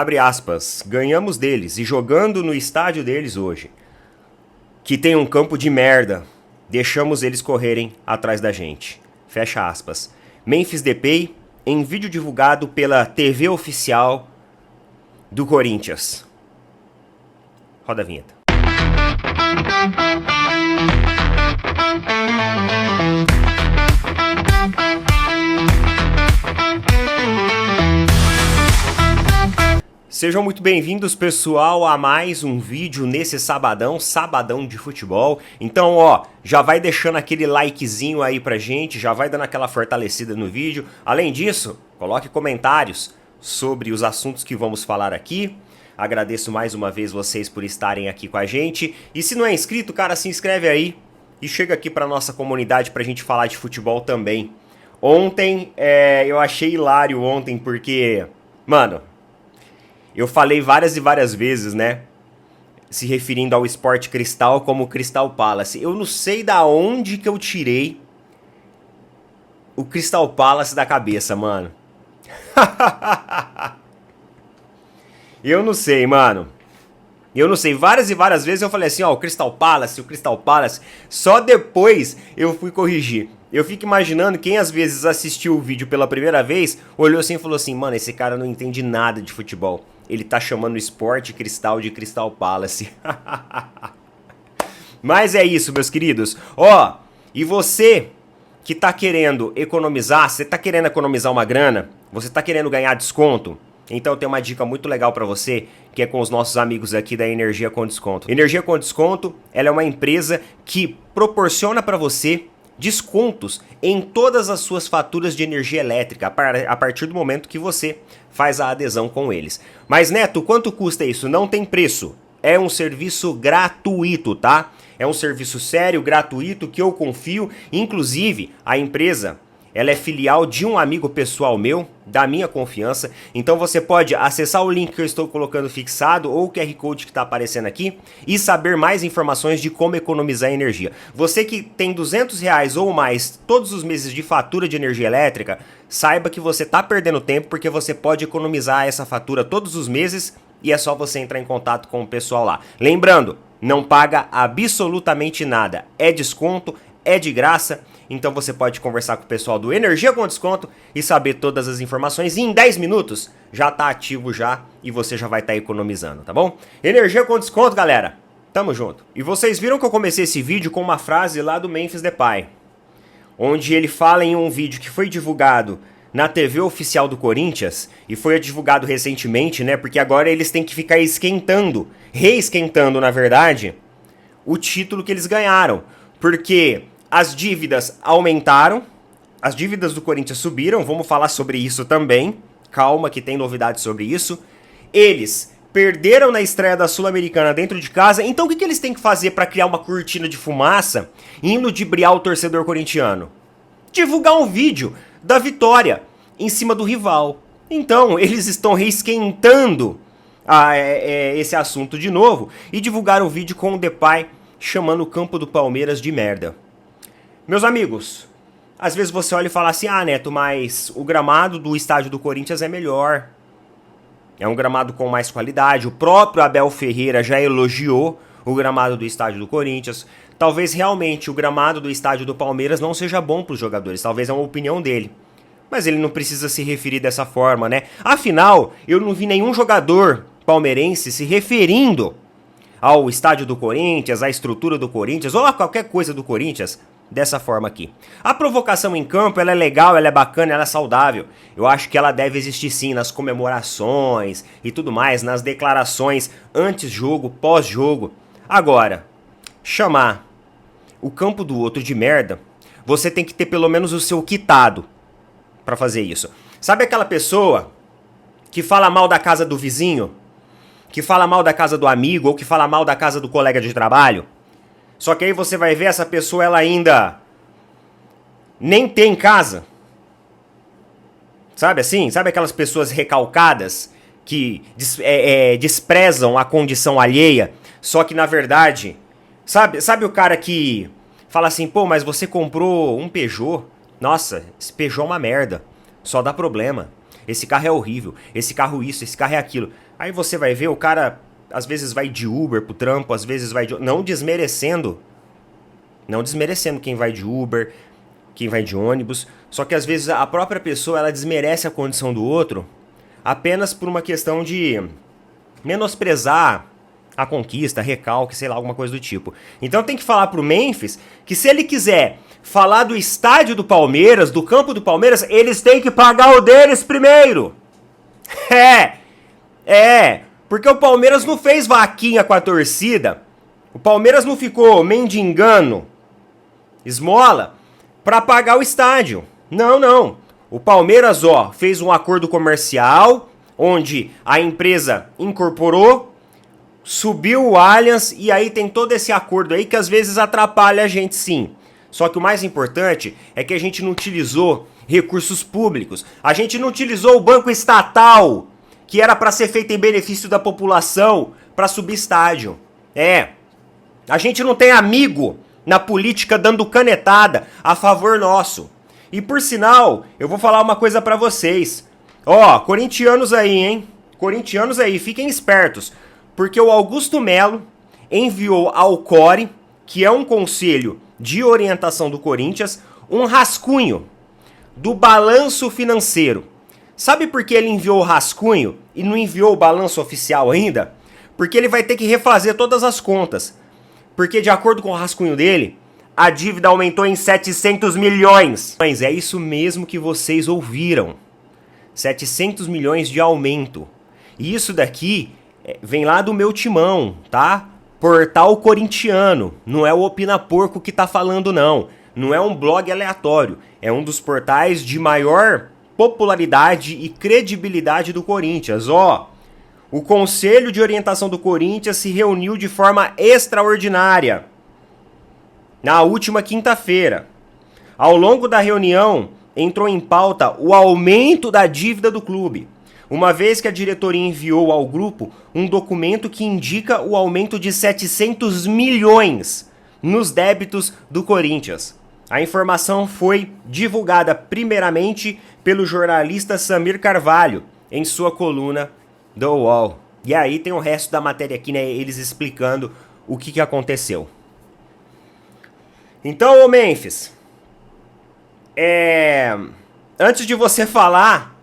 abre aspas, ganhamos deles e jogando no estádio deles hoje, que tem um campo de merda, deixamos eles correrem atrás da gente. Fecha aspas. Memphis Depay em vídeo divulgado pela TV oficial do Corinthians. Roda a vinheta. Sejam muito bem-vindos, pessoal, a mais um vídeo nesse sabadão de futebol. Então, ó, já vai deixando aquele likezinho aí pra gente, já vai dando aquela fortalecida no vídeo. Além disso, coloque comentários sobre os assuntos que vamos falar aqui. Agradeço mais uma vez vocês por estarem aqui com a gente. E se não é inscrito, cara, se inscreve aí e chega aqui pra nossa comunidade pra gente falar de futebol também. Ontem, eu achei hilário ontem porque, mano, eu falei várias e várias vezes, né, se referindo ao Sport Cristal como Crystal Palace. Eu não sei da onde que eu tirei o Crystal Palace da cabeça, mano. Eu não sei, mano. Eu não sei, várias e várias vezes eu falei assim, ó, o Crystal Palace. Só depois eu fui corrigir. Eu fico imaginando quem às vezes assistiu o vídeo pela primeira vez, olhou assim e falou assim, mano, esse cara não entende nada de futebol. Ele tá chamando o Sport Cristal de Crystal Palace. Mas é isso, meus queridos. Ó, e você que tá querendo economizar, você tá querendo economizar uma grana, você tá querendo ganhar desconto, então tem uma dica muito legal pra você, que é com os nossos amigos aqui da Energia com Desconto. Energia com Desconto, ela é uma empresa que proporciona pra você descontos em todas as suas faturas de energia elétrica a partir do momento que você faz a adesão com eles. Mas, Neto, quanto custa isso? Não tem preço. É um serviço gratuito, tá? É um serviço sério, gratuito, que eu confio. Inclusive, a empresa, ela é filial de um amigo pessoal meu, da minha confiança. Então você pode acessar o link que eu estou colocando fixado ou o QR Code que está aparecendo aqui e saber mais informações de como economizar energia. Você que tem R$200 ou mais todos os meses de fatura de energia elétrica, saiba que você está perdendo tempo porque você pode economizar essa fatura todos os meses e é só você entrar em contato com o pessoal lá. Lembrando, não paga absolutamente nada. É desconto, é de graça. Então você pode conversar com o pessoal do Energia com Desconto e saber todas as informações. E em 10 minutos já tá ativo já e você já vai estar economizando, tá bom? Energia com Desconto, galera. Tamo junto. E vocês viram que eu comecei esse vídeo com uma frase lá do Memphis Depay, onde ele fala em um vídeo que foi divulgado na TV oficial do Corinthians e foi divulgado recentemente, né? Porque agora eles têm que ficar reesquentando, na verdade, o título que eles ganharam. Porque as dívidas aumentaram, as dívidas do Corinthians subiram, vamos falar sobre isso também, calma que tem novidades sobre isso. Eles perderam na estreia da Sul-Americana dentro de casa, então o que eles têm que fazer para criar uma cortina de fumaça e ludibriar o torcedor corintiano? Divulgar um vídeo da vitória em cima do rival. Então eles estão reesquentando esse assunto de novo e divulgaram um vídeo com o Depay chamando o campo do Palmeiras de merda. Meus amigos, às vezes você olha e fala assim, ah, Neto, mas o gramado do estádio do Corinthians é melhor. É um gramado com mais qualidade. O próprio Abel Ferreira já elogiou o gramado do estádio do Corinthians. Talvez realmente o gramado do estádio do Palmeiras não seja bom para os jogadores. Talvez é uma opinião dele. Mas ele não precisa se referir dessa forma, né? Afinal, eu não vi nenhum jogador palmeirense se referindo ao estádio do Corinthians, à estrutura do Corinthians ou a qualquer coisa do Corinthians dessa forma aqui. A provocação em campo, ela é legal, ela é bacana, ela é saudável. Eu acho que ela deve existir sim nas comemorações e tudo mais, nas declarações antes-jogo, pós-jogo. Agora, chamar o campo do outro de merda, você tem que ter pelo menos o seu quitado pra fazer isso. Sabe aquela pessoa que fala mal da casa do vizinho? Que fala mal da casa do amigo ou que fala mal da casa do colega de trabalho? Só que aí você vai ver essa pessoa, ela ainda nem tem casa. Sabe assim? Sabe aquelas pessoas recalcadas que desprezam a condição alheia? Só que na verdade, sabe o cara que fala assim, pô, mas você comprou um Peugeot? Nossa, esse Peugeot é uma merda. Só dá problema. Esse carro é horrível. Esse carro isso, esse carro é aquilo. Aí você vai ver, o cara às vezes vai de Uber pro trampo, às vezes vai de... Não desmerecendo quem vai de Uber, quem vai de ônibus. Só que às vezes a própria pessoa, ela desmerece a condição do outro apenas por uma questão de menosprezar a conquista, recalque, sei lá, alguma coisa do tipo. Então tem que falar pro Memphis que se ele quiser falar do estádio do Palmeiras, do campo do Palmeiras, eles têm que pagar o deles primeiro. Porque o Palmeiras não fez vaquinha com a torcida, o Palmeiras não ficou mendigando esmola pra pagar o estádio. Não. O Palmeiras, fez um acordo comercial onde a empresa incorporou, subiu o Allianz e aí tem todo esse acordo aí que às vezes atrapalha a gente sim. Só que o mais importante é que a gente não utilizou recursos públicos. A gente não utilizou o banco estatal, que era para ser feito em benefício da população, para subir estádio. A gente não tem amigo na política dando canetada a favor nosso. E por sinal, eu vou falar uma coisa para vocês. Corintianos aí, hein? Corintianos aí, fiquem espertos. Porque o Augusto Melo enviou ao CORE, que é um conselho de orientação do Corinthians, um rascunho do balanço financeiro. Sabe por que ele enviou o rascunho e não enviou o balanço oficial ainda? Porque ele vai ter que refazer todas as contas. Porque de acordo com o rascunho dele, a dívida aumentou em 700 milhões. Mas é isso mesmo que vocês ouviram. 700 milhões de aumento. E isso daqui vem lá do meu timão, tá? Portal Corintiano. Não é o Opina Porco que tá falando, não. Não é um blog aleatório. É um dos portais de maior popularidade e credibilidade do Corinthians. O Conselho de Orientação do Corinthians se reuniu de forma extraordinária na última quinta-feira. Ao longo da reunião, entrou em pauta o aumento da dívida do clube, uma vez que a diretoria enviou ao grupo um documento que indica o aumento de 700 milhões nos débitos do Corinthians. A informação foi divulgada primeiramente pelo jornalista Samir Carvalho em sua coluna do UOL. E aí tem o resto da matéria aqui, né, eles explicando o que aconteceu. Então, ô Memphis, antes de você falar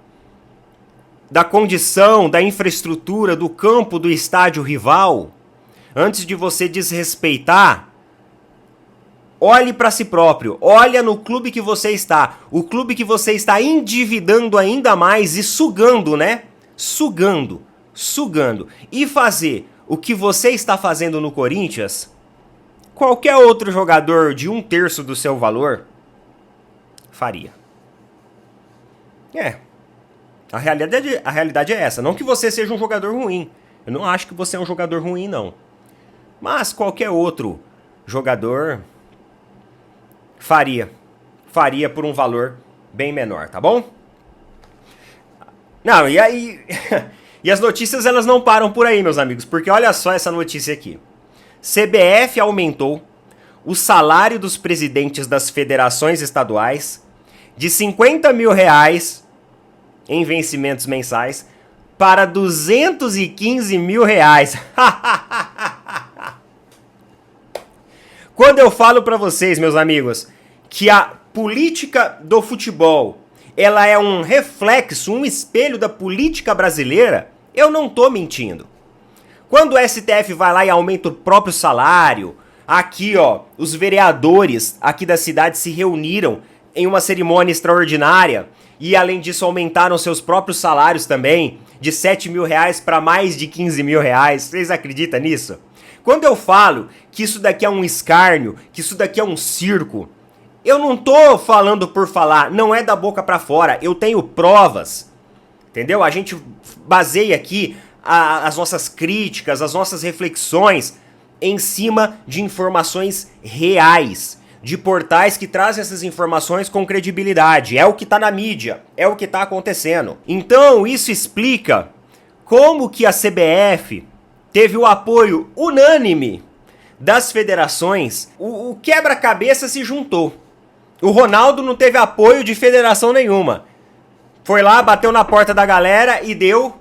da condição, da infraestrutura, do campo do estádio rival, antes de você desrespeitar, olhe para si próprio, olha no clube que você está, o clube que você está endividando ainda mais e sugando, né? Sugando. E fazer o que você está fazendo no Corinthians, qualquer outro jogador de 1/3 do seu valor faria. A realidade é essa. Não que você seja um jogador ruim. Eu não acho que você é um jogador ruim, não. Mas qualquer outro jogador faria por um valor bem menor, tá bom? Não, e aí... E as notícias, elas não param por aí, meus amigos, porque olha só essa notícia aqui. CBF aumentou o salário dos presidentes das federações estaduais de R$50 mil em vencimentos mensais para R$215 mil. Quando eu falo para vocês, meus amigos, que a política do futebol, ela é um reflexo, um espelho da política brasileira, eu não tô mentindo. Quando o STF vai lá e aumenta o próprio salário, aqui os vereadores aqui da cidade se reuniram em uma cerimônia extraordinária e além disso aumentaram seus próprios salários também, de R$7 mil para mais de R$15 mil. Vocês acreditam nisso? Quando eu falo que isso daqui é um escárnio, que isso daqui é um circo, eu não tô falando por falar, não é da boca pra fora, eu tenho provas, entendeu? A gente baseia aqui as nossas críticas, as nossas reflexões em cima de informações reais, de portais que trazem essas informações com credibilidade. É o que tá na mídia, é o que tá acontecendo. Então isso explica como que a CBF teve o apoio unânime das federações. O quebra-cabeça se juntou. O Ronaldo não teve apoio de federação nenhuma. Foi lá, bateu na porta da galera e deu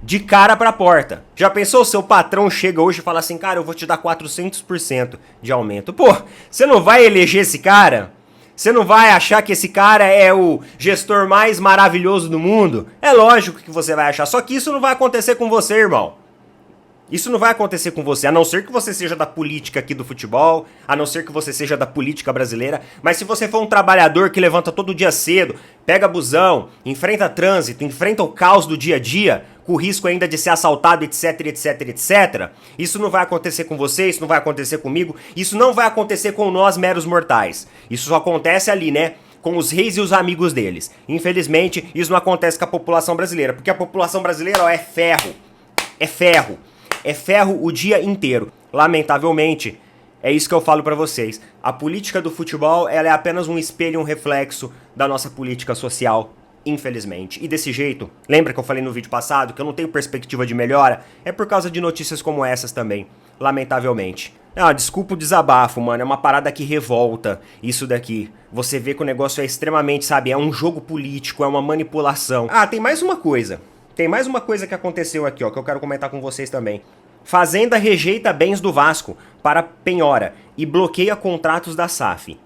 de cara pra porta. Já pensou, seu patrão chega hoje e fala assim, cara, eu vou te dar 400% de aumento. Pô, você não vai eleger esse cara? Você não vai achar que esse cara é o gestor mais maravilhoso do mundo? É lógico que você vai achar, só que isso não vai acontecer com você, irmão. Isso não vai acontecer com você, a não ser que você seja da política aqui do futebol, a não ser que você seja da política brasileira, mas se você for um trabalhador que levanta todo dia cedo, pega busão, enfrenta trânsito, enfrenta o caos do dia a dia, com o risco ainda de ser assaltado, etc, etc, etc, isso não vai acontecer com você, isso não vai acontecer comigo, isso não vai acontecer com nós meros mortais. Isso só acontece ali, né? Com os reis e os amigos deles. Infelizmente, isso não acontece com a população brasileira, porque a população brasileira, ó, é ferro. É ferro. É ferro o dia inteiro. Lamentavelmente, é isso que eu falo pra vocês. A política do futebol, ela é apenas um espelho, um reflexo da nossa política social, infelizmente. E desse jeito, lembra que eu falei no vídeo passado que eu não tenho perspectiva de melhora? É por causa de notícias como essas também, lamentavelmente. Ah, desculpa o desabafo, mano, é uma parada que revolta isso daqui. Você vê que o negócio é extremamente, sabe, é um jogo político, é uma manipulação. Ah, tem mais uma coisa. Tem mais uma coisa que aconteceu aqui, ó, que eu quero comentar com vocês também. Fazenda rejeita bens do Vasco para penhora e bloqueia contratos da SAF.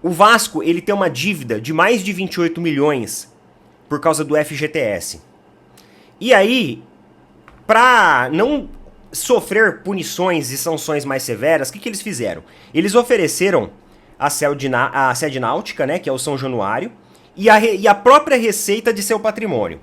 O Vasco, ele tem uma dívida de mais de 28 milhões por causa do FGTS. E aí, para não sofrer punições e sanções mais severas, o que eles fizeram? Eles ofereceram a sede náutica, né, que é o São Januário, e a própria receita de seu patrimônio.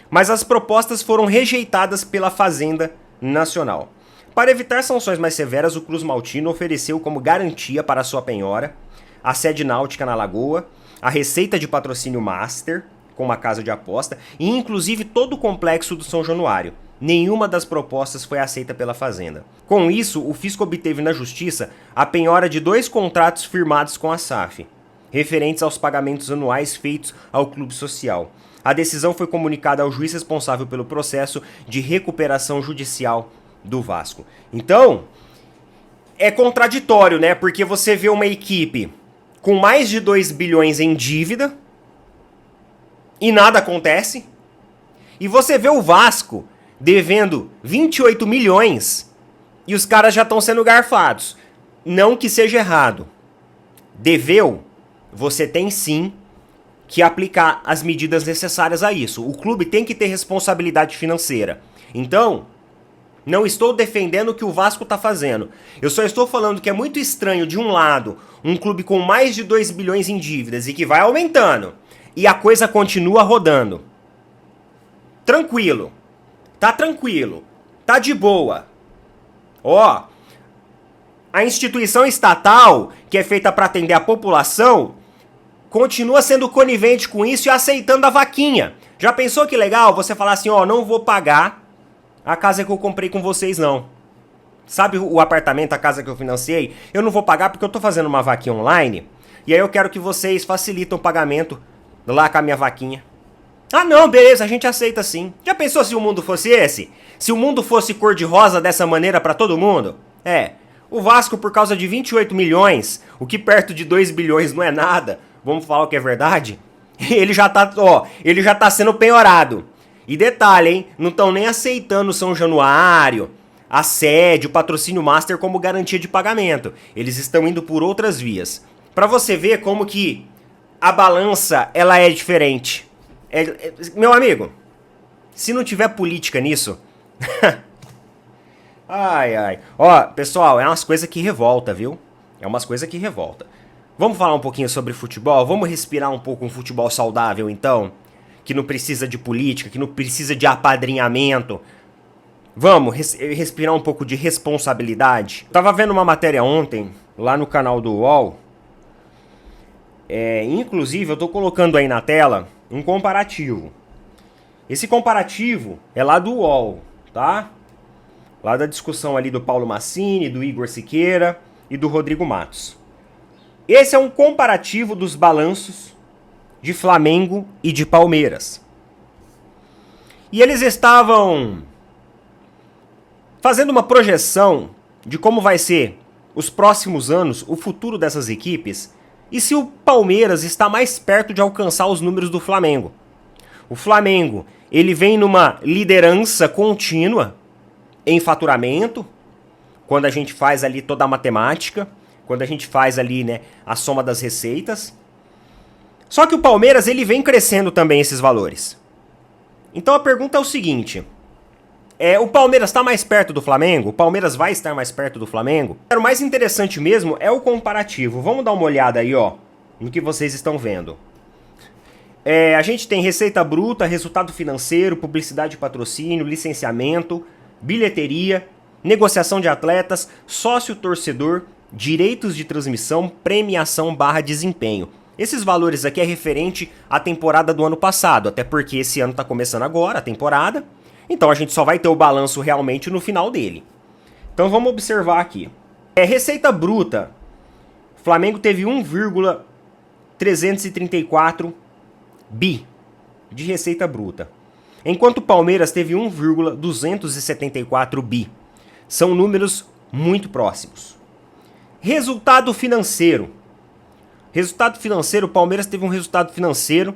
Mas as propostas foram rejeitadas pela Fazenda Nacional. Para evitar sanções mais severas, o Cruz Maltino ofereceu como garantia para sua penhora a sede náutica na Lagoa, a receita de patrocínio Master, com uma casa de aposta, e inclusive todo o complexo do São Januário. Nenhuma das propostas foi aceita pela Fazenda. Com isso, o fisco obteve na Justiça a penhora de 2 contratos firmados com a SAF, referentes aos pagamentos anuais feitos ao clube social. A decisão foi comunicada ao juiz responsável pelo processo de recuperação judicial do Vasco. Então, é contraditório, né? Porque você vê uma equipe com mais de 2 bilhões em dívida e nada acontece. E você vê o Vasco devendo 28 milhões e os caras já estão sendo garfados. Não que seja errado. Deveu, você tem sim que aplicar as medidas necessárias a isso. O clube tem que ter responsabilidade financeira. Então, não estou defendendo o que o Vasco está fazendo. Eu só estou falando que é muito estranho, de um lado, um clube com mais de 2 bilhões em dívidas e que vai aumentando, e a coisa continua rodando. Tranquilo. Tá tranquilo. Tá de boa. Ó, a instituição estatal, que é feita para atender a população, continua sendo conivente com isso e aceitando a vaquinha. Já pensou que legal você falar assim, ó, não vou pagar a casa que eu comprei com vocês, não. Sabe o apartamento, a casa que eu financiei? Eu não vou pagar porque eu tô fazendo uma vaquinha online, e aí eu quero que vocês facilitem o pagamento lá com a minha vaquinha. Ah não, beleza, a gente aceita sim. Já pensou se o mundo fosse esse? Se o mundo fosse cor-de-rosa dessa maneira pra todo mundo? É, o Vasco, por causa de 28 milhões, o que perto de 2 bilhões não é nada, vamos falar o que é verdade, ele já tá sendo penhorado. E detalhe, hein, não estão nem aceitando o São Januário, a sede, o patrocínio Master como garantia de pagamento. Eles estão indo por outras vias. Pra você ver como que a balança, ela é diferente. Meu amigo, se não tiver política nisso... ai, ai. Ó, pessoal, é umas coisas que revolta, viu? É umas coisas que revolta. Vamos falar um pouquinho sobre futebol? Vamos respirar um pouco um futebol saudável, então? Que não precisa de política, que não precisa de apadrinhamento. Vamos respirar um pouco de responsabilidade. Tava vendo uma matéria ontem, lá no canal do UOL. Inclusive, eu tô colocando aí na tela um comparativo. Esse comparativo é lá do UOL, tá? Lá da discussão ali do Paulo Massini, do Igor Siqueira e do Rodrigo Matos. Esse é um comparativo dos balanços de Flamengo e de Palmeiras. E eles estavam fazendo uma projeção de como vai ser os próximos anos, o futuro dessas equipes, e se o Palmeiras está mais perto de alcançar os números do Flamengo. O Flamengo, ele vem numa liderança contínua em faturamento, quando a gente faz ali toda a matemática, quando a gente faz ali, né, a soma das receitas. Só que o Palmeiras, ele vem crescendo também esses valores. Então a pergunta é o seguinte: o Palmeiras está mais perto do Flamengo? O Palmeiras vai estar mais perto do Flamengo? O mais interessante mesmo é o comparativo. Vamos dar uma olhada aí, ó, no que vocês estão vendo. A gente tem receita bruta, resultado financeiro, publicidade e patrocínio, licenciamento, bilheteria, negociação de atletas, sócio-torcedor, direitos de transmissão, premiação / desempenho. Esses valores aqui é referente à temporada do ano passado, até porque esse ano está começando agora a temporada, então a gente só vai ter o balanço realmente no final dele. Então vamos observar aqui. Receita bruta, Flamengo teve 1,334 bi de receita bruta, enquanto o Palmeiras teve 1,274 bi. São números muito próximos. Resultado financeiro. Resultado financeiro, o Palmeiras teve um resultado financeiro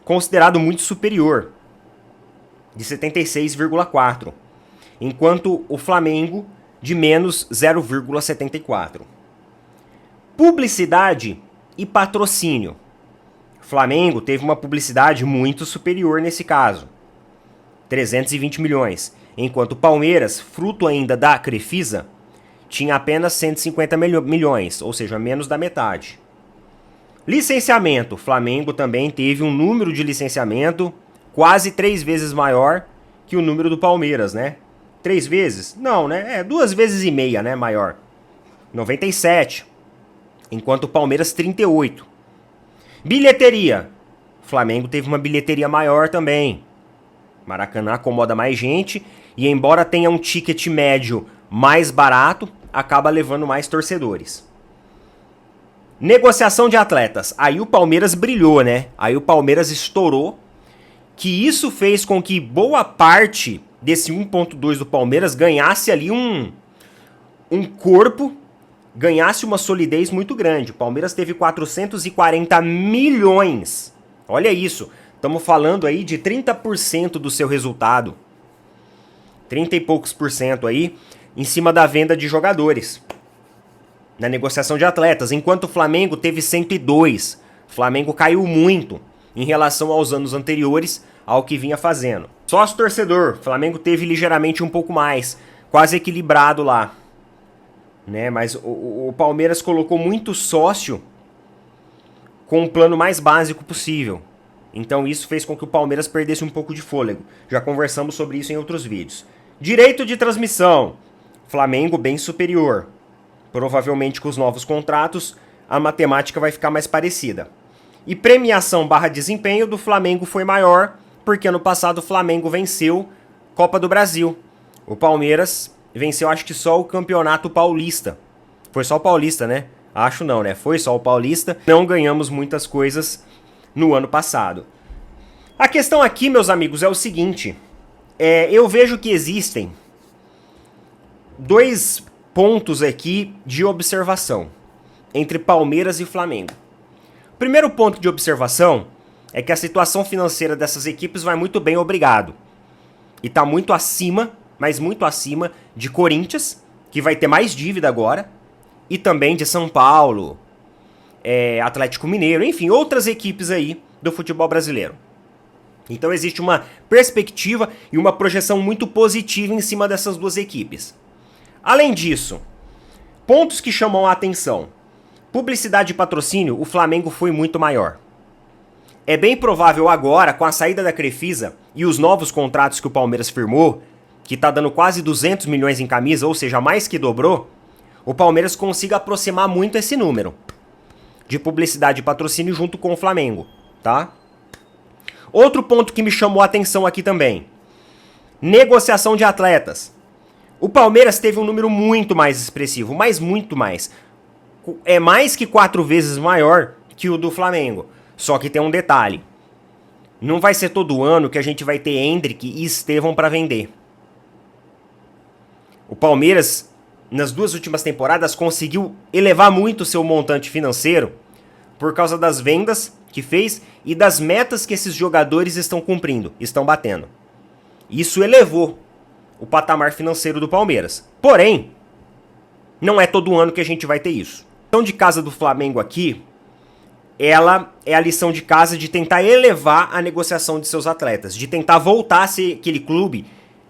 considerado muito superior, de 76,4, enquanto o Flamengo de menos 0,74. Publicidade e patrocínio. Flamengo teve uma publicidade muito superior nesse caso, 320 milhões, enquanto o Palmeiras, fruto ainda da Crefisa, tinha apenas 150 milhões, ou seja, menos da metade. Licenciamento, Flamengo também teve um número de licenciamento quase 3 vezes maior que o número do Palmeiras, né? 3 vezes? Não, né? 2 vezes e meia, né? Maior. 97, enquanto o Palmeiras 38. Bilheteria. Flamengo teve uma bilheteria maior também. Maracanã acomoda mais gente e, embora tenha um ticket médio mais barato, acaba levando mais torcedores. Negociação de atletas. Aí o Palmeiras brilhou, né? Aí o Palmeiras estourou, que isso fez com que boa parte desse 1,2 do Palmeiras ganhasse ali um corpo, ganhasse uma solidez muito grande. O Palmeiras teve 440 milhões. Olha isso. Estamos falando aí de 30% do seu resultado. 30 e poucos por cento aí em cima da venda de jogadores. Na negociação de atletas. Enquanto o Flamengo teve 102. O Flamengo caiu muito em relação aos anos anteriores ao que vinha fazendo. Sócio torcedor. O Flamengo teve ligeiramente um pouco mais. Quase equilibrado lá. Né? Mas o Palmeiras colocou muito sócio com o plano mais básico possível. Então isso fez com que o Palmeiras perdesse um pouco de fôlego. Já conversamos sobre isso em outros vídeos. Direito de transmissão. Flamengo bem superior. Provavelmente com os novos contratos a matemática vai ficar mais parecida. E premiação / desempenho do Flamengo foi maior, porque ano passado o Flamengo venceu Copa do Brasil. O Palmeiras venceu acho que só o Campeonato Paulista. Foi só o Paulista, né? Acho não, né? Foi só o Paulista. Não ganhamos muitas coisas no ano passado. A questão aqui, meus amigos, é o seguinte. Eu vejo que existem 2 pontos aqui de observação entre Palmeiras e Flamengo. O primeiro ponto de observação é que a situação financeira dessas equipes vai muito bem, obrigado. E está muito acima, mas muito acima de Corinthians, que vai ter mais dívida agora, e também de São Paulo, Atlético Mineiro, enfim, outras equipes aí do futebol brasileiro. Então existe uma perspectiva e uma projeção muito positiva em cima dessas 2 equipes. Além disso, pontos que chamam a atenção. Publicidade e patrocínio, o Flamengo foi muito maior. É bem provável agora, com a saída da Crefisa e os novos contratos que o Palmeiras firmou, que está dando quase 200 milhões em camisa, ou seja, mais que dobrou, o Palmeiras consiga aproximar muito esse número de publicidade e patrocínio junto com o Flamengo, tá? Outro ponto que me chamou a atenção aqui também. Negociação de atletas. O Palmeiras teve um número muito mais expressivo, mas muito mais. É mais que 4 vezes maior que o do Flamengo. Só que tem um detalhe. Não vai ser todo ano que a gente vai ter Endrick e Estevão para vender. O Palmeiras, nas 2 últimas temporadas, conseguiu elevar muito o seu montante financeiro por causa das vendas que fez e das metas que esses jogadores estão cumprindo, estão batendo. Isso elevou o patamar financeiro do Palmeiras. Porém, não é todo ano que a gente vai ter isso. A lição de casa do Flamengo aqui, ela é a lição de casa de tentar elevar a negociação de seus atletas, de tentar voltar a ser aquele clube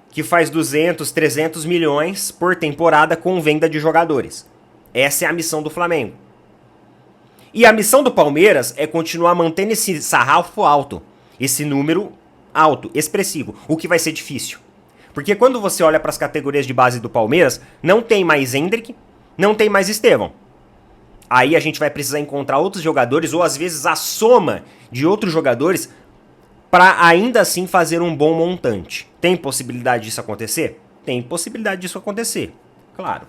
que faz 200, 300 milhões por temporada com venda de jogadores. Essa é a missão do Flamengo. E a missão do Palmeiras é continuar mantendo esse sarrafo alto, esse número alto, expressivo, o que vai ser difícil. Porque quando você olha para as categorias de base do Palmeiras, não tem mais Hendrick, não tem mais Estevão. Aí a gente vai precisar encontrar outros jogadores, ou às vezes a soma de outros jogadores, para ainda assim fazer um bom montante. Tem possibilidade disso acontecer? Tem possibilidade disso acontecer, claro.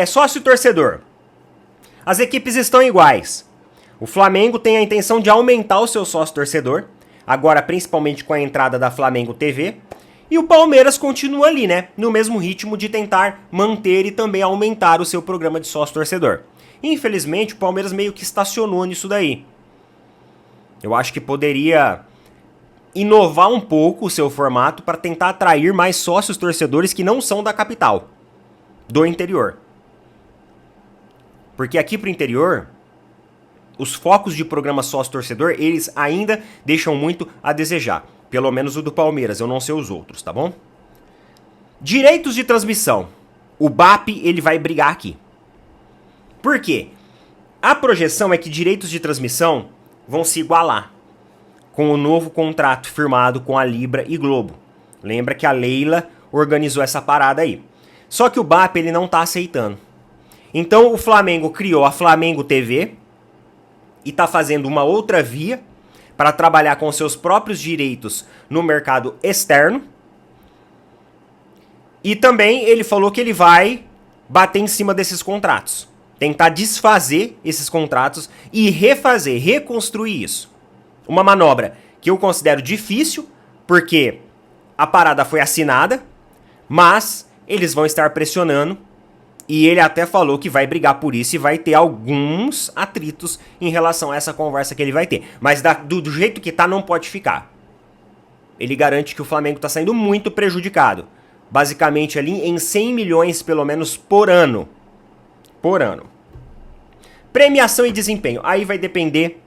Sócio torcedor. As equipes estão iguais. O Flamengo tem a intenção de aumentar o seu sócio torcedor, agora principalmente com a entrada da Flamengo TV, e o Palmeiras continua ali, né, no mesmo ritmo de tentar manter e também aumentar o seu programa de sócio torcedor. Infelizmente, o Palmeiras meio que estacionou nisso daí. Eu acho que poderia inovar um pouco o seu formato para tentar atrair mais sócios torcedores que não são da capital, do interior. Porque aqui pro interior, os focos de programa sócio-torcedor, eles ainda deixam muito a desejar. Pelo menos o do Palmeiras, eu não sei os outros, tá bom? Direitos de transmissão. O BAP, ele vai brigar aqui. Por quê? A projeção é que direitos de transmissão vão se igualar com o novo contrato firmado com a Libra e Globo. Lembra que a Leila organizou essa parada aí. Só que o BAP, ele não tá aceitando. Então o Flamengo criou a Flamengo TV e tá fazendo uma outra via para trabalhar com seus próprios direitos no mercado externo. E também ele falou que ele vai bater em cima desses contratos. Tentar desfazer esses contratos e refazer, reconstruir isso. Uma manobra que eu considero difícil, porque a parada foi assinada, mas eles vão estar pressionando. E ele até falou que vai brigar por isso e vai ter alguns atritos em relação a essa conversa que ele vai ter. Mas do jeito que tá, não pode ficar. Ele garante que o Flamengo tá saindo muito prejudicado. Basicamente ali em 100 milhões pelo menos por ano. Por ano. Premiação e desempenho. Aí vai depender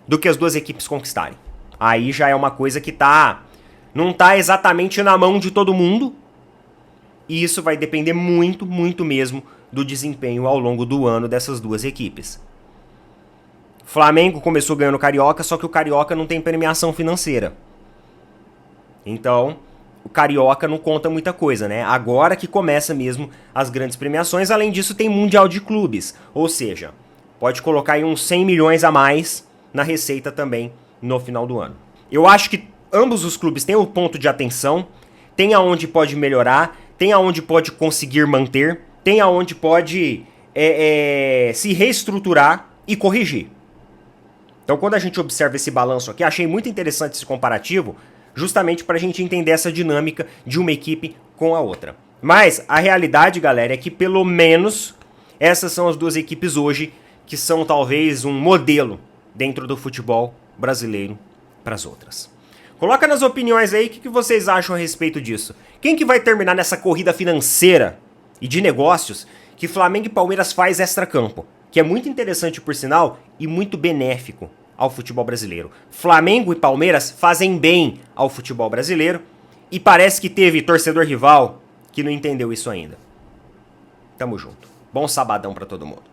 do que as duas equipes conquistarem. Aí já é uma coisa que não tá exatamente na mão de todo mundo. E isso vai depender muito, muito mesmo do desempenho ao longo do ano dessas duas equipes. Flamengo começou ganhando o Carioca, só que o Carioca não tem premiação financeira. Então, o Carioca não conta muita coisa, né? Agora que começa mesmo as grandes premiações. Além disso, tem Mundial de Clubes. Ou seja, pode colocar aí uns 100 milhões a mais na receita também no final do ano. Eu acho que ambos os clubes têm um ponto de atenção, tem aonde pode melhorar, tem aonde pode conseguir manter, tem aonde pode se reestruturar e corrigir. Então, quando a gente observa esse balanço aqui, achei muito interessante esse comparativo, justamente para a gente entender essa dinâmica de uma equipe com a outra. Mas a realidade, galera, é que pelo menos essas são as duas equipes hoje que são talvez um modelo dentro do futebol brasileiro para as outras. Coloca nas opiniões aí o que vocês acham a respeito disso. Quem que vai terminar nessa corrida financeira e de negócios que Flamengo e Palmeiras faz extracampo? Que é muito interessante, por sinal, e muito benéfico ao futebol brasileiro. Flamengo e Palmeiras fazem bem ao futebol brasileiro e parece que teve torcedor rival que não entendeu isso ainda. Tamo junto. Bom sabadão pra todo mundo.